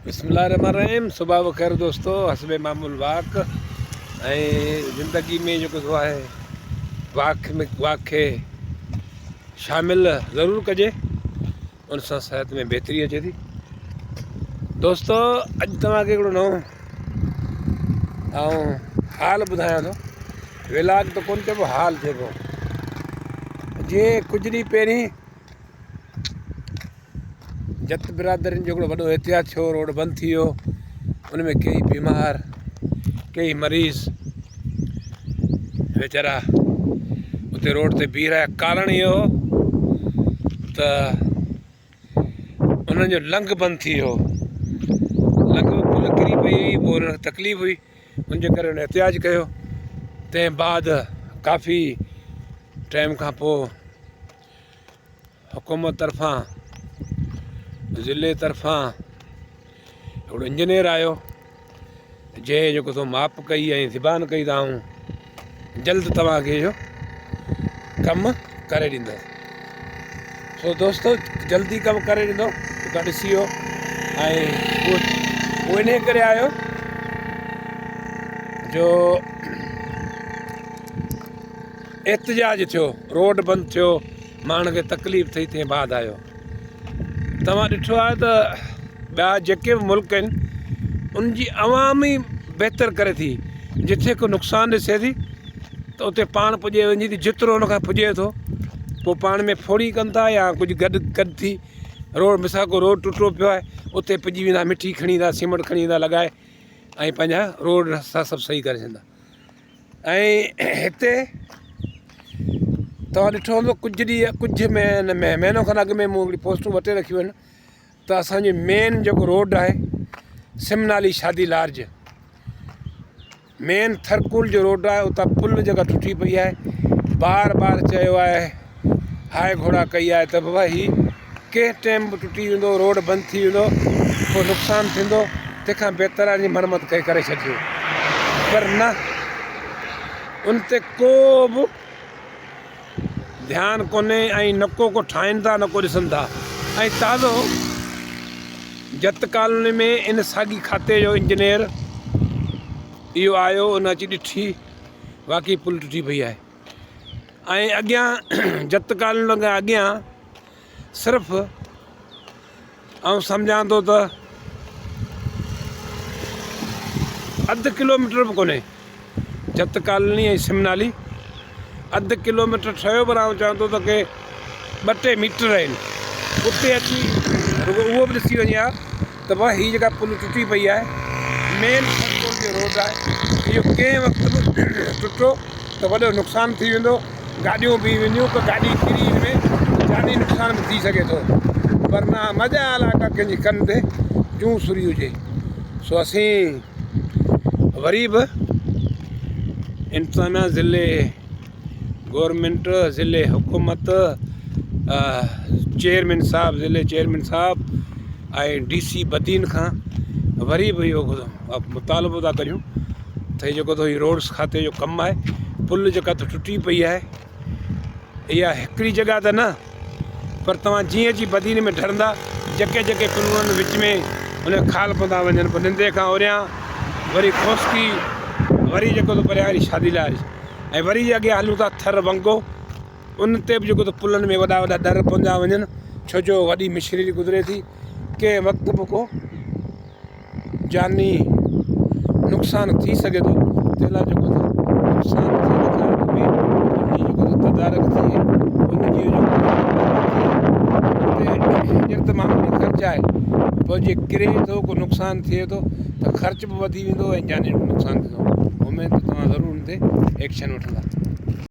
बिस्मिल्लाहिर्रहमानिर्रहीम। सुबह बख़ैर दोस्तों, हसबे मामूल वाक़ ज़िंदगी में जो है वाक़ खे शामिल ज़रूर कजे, उन सां सेहत में बेहतरी अचे थी। दोस्तों अॼु तव्हांखे हिकिड़ो नओं हाल ॿुधायां थो। व्लॉग त कोन चइबो, हाल चइबो। जीअं कुझु ॾींहं पहिरीं जत बिरादरियुनि जो हिकिड़ो वॾो एहतियात थियो, रोड बंदि थी वियो। उन में कई बीमार, कई मरीज़ वीचारा उते रोड ते बीह रहिया। कारण इहो हो त उन्हनि जो लंघ बंदि थी वियो, लंघ पुल किरी पई हुई, पोइ उन्हनि खे तकलीफ़ हुई, उनजे करे उन एहतियात कयो। तंहिं बाद काफ़ी टाइम खां पोइ हुकूमत तरफ़ां, ज़िले तरफ़ां हिकिड़ो इंजीनियर आयो, जंहिं जेको थो माप कई ऐं ज़बान कई त आऊं जल्द तव्हांखे इहो कमु करे ॾींदुसि। सो दोस्तो जल्दी कमु करे ॾींदो, तव्हां ॾिसी वियो। ऐं उहो इन करे आयो जो एहतिजाज थियो, रोड बंदि थियो, माण्हुनि खे तकलीफ़ थी, तंहिं बाद आयो। तव्हां ॾिठो आहे त ॿिया जेके बि मुल्क आहिनि उनजी अवाम ई बहितर करे थी। जिथे को नुक़सानु ॾिसे थी त उते पाण पुॼे वञे थी, जेतिरो उनखां पुॼे थो पोइ पाण में फोड़ी कनि था या कुझु गॾु थी। रोड मिसाल को रोड टुटो पियो आहे, उते पुॼी वेंदा, मिटी खणी ईंदा, सीमेंट खणी ईंदा लॻाए, ऐं पंहिंजा रोड रस्ता सभु सही करे छॾींदा। ऐं हिते तव्हां ॾिठो हूंदो कुझु महीनो खनि अॻु में मूं हिकिड़ी पोस्टूं वटे रखियूं आहिनि त असांजी मेन जेको रोड आहे सिमनाली शादी लार्ज, मेन थरकुल जो रोड आहे, उतां पुल जॻह टुटी पई आहे। बार बार चयो आहे, हाय घोड़ा कई आहे त बाबा हीउ कंहिं टाइम बि टुटी वेंदो, रोड बंदि थी वेंदो, पोइ नुक़सानु थींदो, तंहिंखां बहितर आहे मरमत करे छॾियो। पर न, उन ते को बि ध्यानु कोन्हे ऐं न को ठाहिनि था, न को ॾिसनि था। ऐं ताज़ो जत कॉलोनी में इन साॻी खाते जो इंजीनियर इहो आयो, उन अची ॾिठी, वाक़ई पुल टुटी पई आहे। ऐं अॻियां जत कॉलोनी खां अॻियां सिर्फ़ु ऐं सम्झां थो त अधु किलोमीटर बि कोन्हे, जत कॉलोनी ऐं सिमनाली अधु किलोमीटर ठहियो, पर आउं चवां थो त के 2-3 मीटर आहिनि। उते अची उहो बि ॾिसी वञे हा त भाई हीअ जेका पुल टुटी पई आहे, मेन थरकुल जो रोड आहे, इहो कंहिं वक़्तु बि टुटो त वॾो नुक़सानु थी वेंदो, गाॾियूं बीह वेंदियूं, त गाॾी किरी में जानी नुक़सानु बि थी सघे थो। पर न, मज़ा आला का कंहिंजी कन ते जूं सुरी हुजे। सो असीं वरी बि इंतज़ामिया, ज़िले गवर्नमेंट, ज़िले हुकूमत, चेयरमैन साहब, ज़िले चेयरमैन साहब ऐं DC बदीन खां वरी बि इहो मुतालबो था करियूं त हीउ जेको हीउ रोड्स खाते जो कमु आहे, पुल जेका त टुटी पई आहे, इहा हिकिड़ी जॻह त न, पर तव्हां जीअं अची बदीन में ढरंदा, जेके पुलनि विच में उन खाल पवंदा वञनि, पोइ निंदे खां ओरियां वरी खोसकी, वरी जेको त परियां शादी लाइ, ऐं वरी अॻियां हलूं था थर वंगो, उन ते बि जेको त पुलनि में वॾा दर पवंदा वञनि, छो जो वॾी मशीनरी गुज़रे थी। कंहिं वक़्तु बि को जानी नुक़सानु थी सघे थो, तंहिं लाइ जेको नुक़सानु थिए उनजी जेको तदारक थिए, उनजी जेको तमामु ख़र्चु आहे, पोइ जे किरे थो, को नुक़सानु थिए थो त ख़र्च बि वधी वेंदो ऐं जानी नुक़सानु थींदो। उमेद तव्हां ज़रूरु उन ते एक्शन वठंदा।